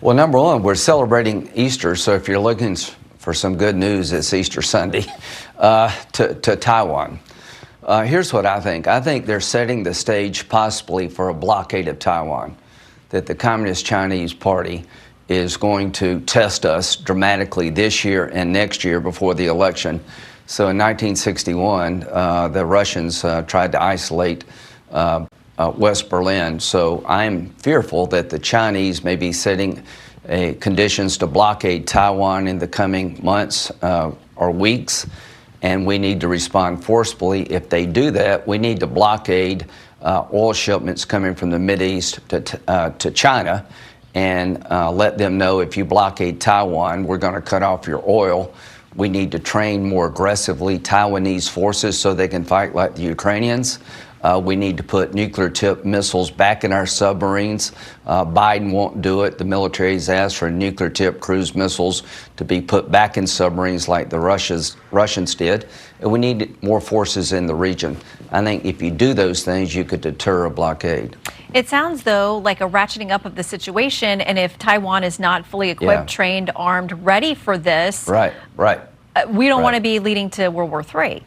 Well, number one, we're celebrating Easter, so if you're looking for some good news, it's Easter Sunday to Taiwan. Here's what I think. I think they're setting the stage possibly for a blockade of Taiwan, that the Communist Chinese Party is going to test us dramatically this year and next year before the election. So in 1961, the Russians tried to isolate West Berlin. So I'm fearful that the Chinese may be setting conditions to blockade Taiwan in the coming months or weeks, and we need to respond forcefully. If they do that, we need to blockade oil shipments coming from the Mideast to China, and let them know, if you blockade Taiwan, we're going to cut off your oil. We need to train more aggressively Taiwanese forces so they can fight like the Ukrainians. We need to put nuclear-tipped missiles back in our submarines. Biden won't do it. The military's asked for nuclear-tipped cruise missiles to be put back in submarines like the Russians did. And we need more forces in the region. I think if you do those things, you could deter a blockade. It sounds, though, like a ratcheting up of the situation. And if Taiwan is not fully equipped, trained, armed, ready for this, we don't want to be leading to World War III.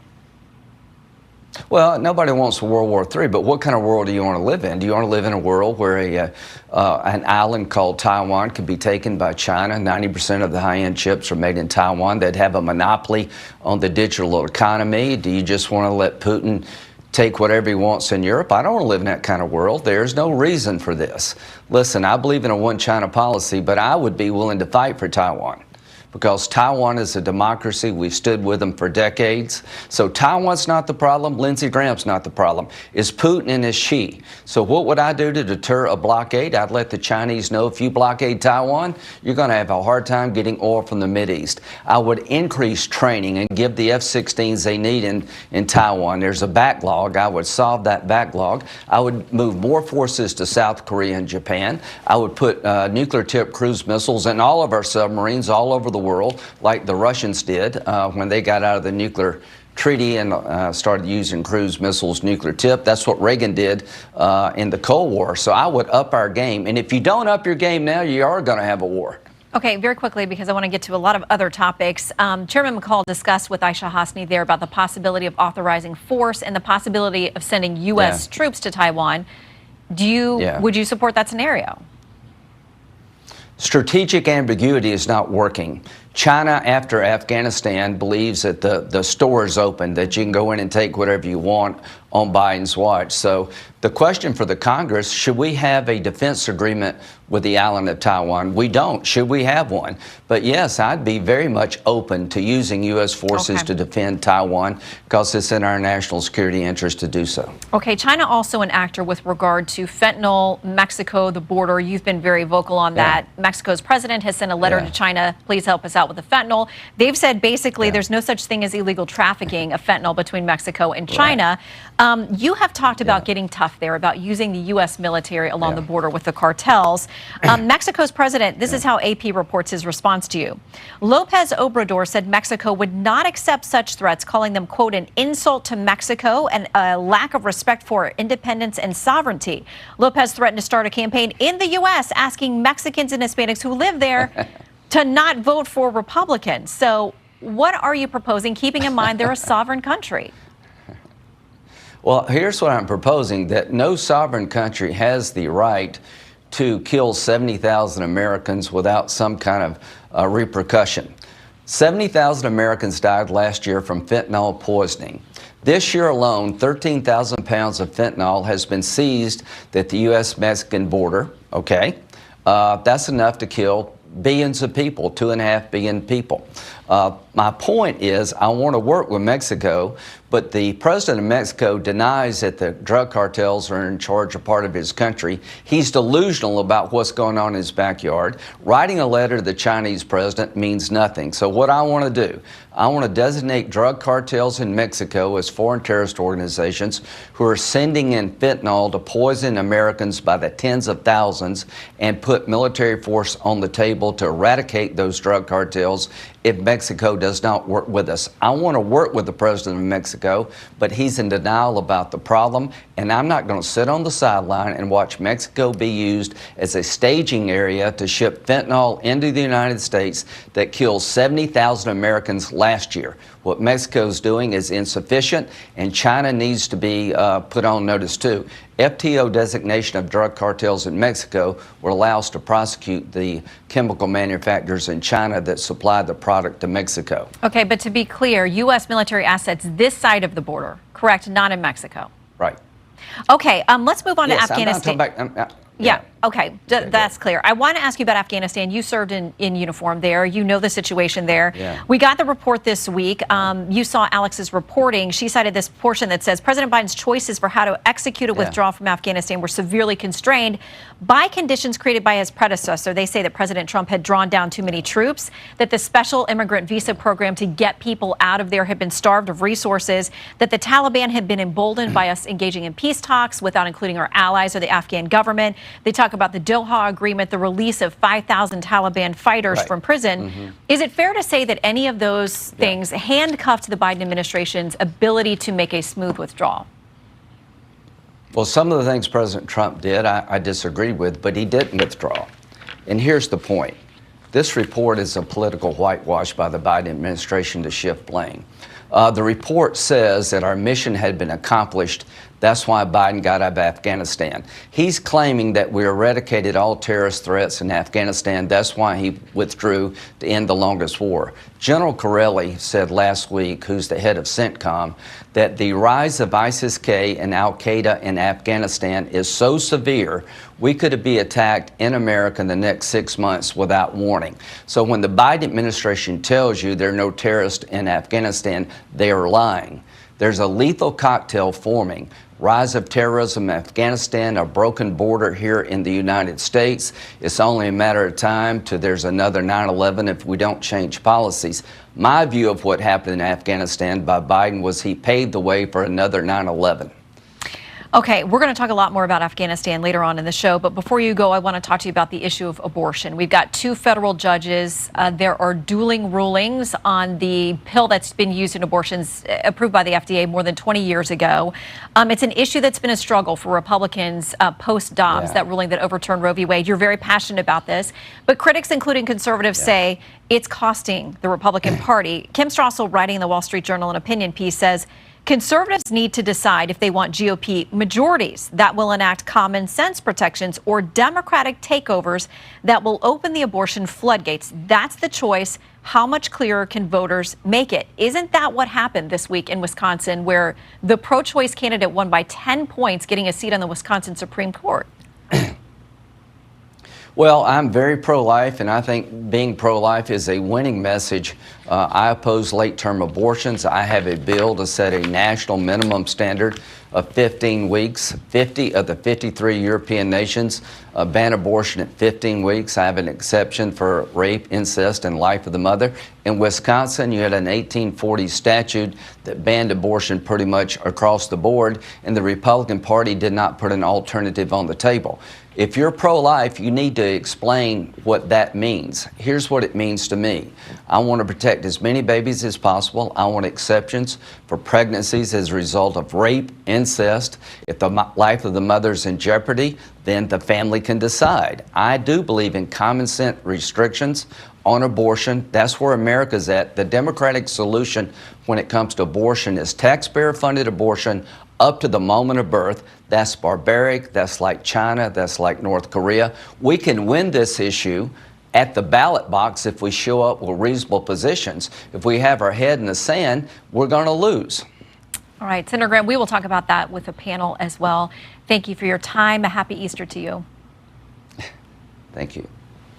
Well, nobody wants World War III, but what kind of world do you want to live in? Do you want to live in a world where an island called Taiwan could be taken by China? 90% of the high-end chips are made in Taiwan. They'd have a monopoly on the digital economy. Do you just want to let Putin take whatever he wants in Europe? I don't want to live in that kind of world. There's no reason for this. Listen, I believe in a one-China policy, but I would be willing to fight for Taiwan, because Taiwan is a democracy. We've stood with them for decades. So Taiwan's not the problem. Lindsey Graham's not the problem. It's Putin and it's Xi. So what would I do to deter a blockade? I'd let the Chinese know, if you blockade Taiwan, you're going to have a hard time getting oil from the Mideast. I would increase training and give the F-16s they need in Taiwan. There's a backlog. I would solve that backlog. I would move more forces to South Korea and Japan. I would put nuclear-tipped cruise missiles in all of our submarines all over the world, like the Russians did when they got out of the nuclear treaty and started using cruise missiles, nuclear tip. That's what Reagan did in the Cold War. So I would up our game. And if you don't up your game now, you are going to have a war. Okay, very quickly, because I want to get to a lot of other topics. Chairman McCall discussed with Aisha Hasni there about the possibility of authorizing force and the possibility of sending U.S. troops to Taiwan. Would you support that scenario? Strategic ambiguity is not working. China, after Afghanistan, believes that the store is open, that you can go in and take whatever you want on Biden's watch. So the question for the Congress, should we have a defense agreement with the island of Taiwan? We don't. Should we have one? But yes, I'd be very much open to using U.S. forces to defend Taiwan, because it's in our national security interest to do so. Okay, China also an actor with regard to fentanyl, Mexico, the border. You've been very vocal on that. Mexico's president has sent a letter to China, please help us out with the fentanyl. They've said basically there's no such thing as illegal trafficking of fentanyl between Mexico and China. You have talked about getting tough there, about using the U.S. military along the border with the cartels. Mexico's president, this is how AP reports his response to you. Lopez Obrador said Mexico would not accept such threats, calling them, quote, an insult to Mexico and a lack of respect for independence and sovereignty. Lopez threatened to start a campaign in the U.S. asking Mexicans and Hispanics who live there to not vote for Republicans. So what are you proposing, keeping in mind they're a sovereign country? Well, here's what I'm proposing, that no sovereign country has the right to kill 70,000 Americans without some kind of repercussion. 70,000 Americans died last year from fentanyl poisoning. This year alone, 13,000 pounds of fentanyl has been seized at the U.S.-Mexican border, that's enough to kill billions of people, 2.5 billion people. My point is, I want to work with Mexico, but the president of Mexico denies that the drug cartels are in charge of part of his country. He's delusional about what's going on in his backyard. Writing a letter to the Chinese president means nothing. So what I want to do, I want to designate drug cartels in Mexico as foreign terrorist organizations who are sending in fentanyl to poison Americans by the tens of thousands, and put military force on the table to eradicate those drug cartels if Mexico does not work with us. I want to work with the president of Mexico, but he's in denial about the problem, and I'm not going to sit on the sideline and watch Mexico be used as a staging area to ship fentanyl into the United States that killed 70,000 Americans last year. What Mexico's doing is insufficient, and China needs to be put on notice too. FTO designation of drug cartels in Mexico will allow us to prosecute the chemical manufacturers in China that supply the product to Mexico. Okay, but to be clear, U.S. military assets this side of the border, correct? Not in Mexico. Right. Okay, let's move on to Afghanistan. Yeah. Okay, that's clear. I want to ask you about Afghanistan. You served in uniform there. You know the situation there. Yeah. We got the report this week. You saw Alex's reporting. She cited this portion that says President Biden's choices for how to execute a withdrawal from Afghanistan were severely constrained by conditions created by his predecessor. They say that President Trump had drawn down too many troops, that the special immigrant visa program to get people out of there had been starved of resources, that the Taliban had been emboldened by us engaging in peace talks without including our allies or the Afghan government. They talk about the Doha Agreement, the release of 5,000 Taliban fighters from prison. Is it fair to say that any of those things handcuffed the Biden administration's ability to make a smooth withdrawal? Well, some of the things President Trump did, I disagree with, but he didn't withdraw. And here's the point. This report is a political whitewash by the Biden administration to shift blame. The report says that our mission had been accomplished. That's why Biden got out of Afghanistan. He's claiming that we eradicated all terrorist threats in Afghanistan. That's why he withdrew to end the longest war. General Corelli said last week, who's the head of CENTCOM, that the rise of ISIS-K and al-Qaeda in Afghanistan is so severe, we could be attacked in America in the next 6 months without warning. So when the Biden administration tells you there are no terrorists in Afghanistan, they are lying. There's a lethal cocktail forming. Rise of terrorism in Afghanistan, a broken border here in the United States. It's only a matter of time till there's another 9/11 if we don't change policies. My view of what happened in Afghanistan by Biden was he paved the way for another 9/11. Okay, we're going to talk a lot more about Afghanistan later on in the show, but before you go, I want to talk to you about the issue of abortion. We've got 2 federal judges. There are dueling rulings on the pill that's been used in abortions approved by the FDA more than 20 years ago. It's an issue that's been a struggle for Republicans post-Dobbs, that ruling that overturned Roe v. Wade. You're very passionate about this, but critics, including conservatives, say it's costing the Republican Party. Kim Strassel, writing in the Wall Street Journal an opinion piece, says, conservatives need to decide if they want GOP majorities that will enact common sense protections or Democratic takeovers that will open the abortion floodgates. That's the choice. How much clearer can voters make it? Isn't that what happened this week in Wisconsin, where the pro-choice candidate won by 10 points, getting a seat on the Wisconsin Supreme Court? Well, I'm very pro-life, and I think being pro-life is a winning message. I oppose late-term abortions. I have a bill to set a national minimum standard of 15 weeks. 50 of the 53 European nations ban abortion at 15 weeks. I have an exception for rape, incest, and life of the mother. In Wisconsin, you had an 1840 statute that banned abortion pretty much across the board, and the Republican Party did not put an alternative on the table. If you're pro-life, you need to explain what that means. Here's what it means to me. I want to protect as many babies as possible. I want exceptions for pregnancies as a result of rape, incest. If the life of the mother is in jeopardy, then the family can decide. I do believe in common sense restrictions on abortion. That's where America's at. The Democratic solution when it comes to abortion is taxpayer-funded abortion up to the moment of birth. That's barbaric. That's like China. That's like North Korea. We can win this issue at the ballot box if we show up with reasonable positions. If we have our head in the sand, we're going to lose. All right, Senator Graham, we will talk about that with the panel as well. Thank you for your time. A happy Easter to you. Thank you.